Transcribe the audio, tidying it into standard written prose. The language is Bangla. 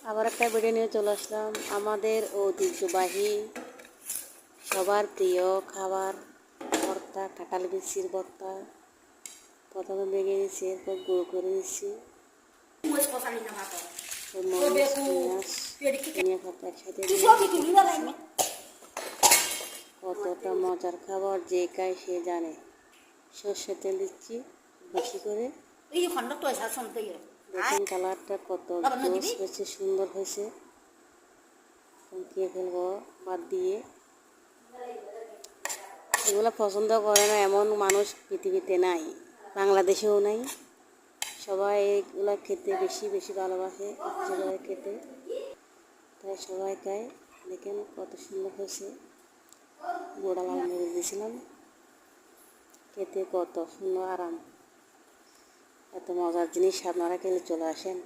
আবার একটা ভিডিও নিয়ে চলে আসলাম। আমাদের ঐতিহ্যবাহী সবার প্রিয় খাবার ভর্তা, কাঁঠাল বিচির ভর্তা। প্রথমে ভেঙে নিচ্ছি, এরপর গুঁড়ো করে নিচ্ছি। মরিচ, পেঁয়াজ, ধনিয়া পাতা একসাথে দিয়ে কতটা মজার খাবার যে খায় সে জানে। সর্ষের তেল দিচ্ছি বেশি করে। দেখুন কালারটা কত জোস হয়েছে, সুন্দর হয়েছে। খেয়ে ফেলবো বাদ দিয়ে। এগুলো পছন্দ করে না এমন মানুষ পৃথিবীতে নাই, বাংলাদেশেও নাই। সবাই এগুলো খেতে বেশি বেশি ভালোবাসে, ইচ্ছে করে খেতে, তাই সবাই খায়। দেখেন কত সুন্দর হয়েছে। গোড়া লাল মরিচ দিয়েছিলাম, খেতে কত সুন্দর আরাম। এত মজার জিনিস আপনারা খেলে চলে আসেন।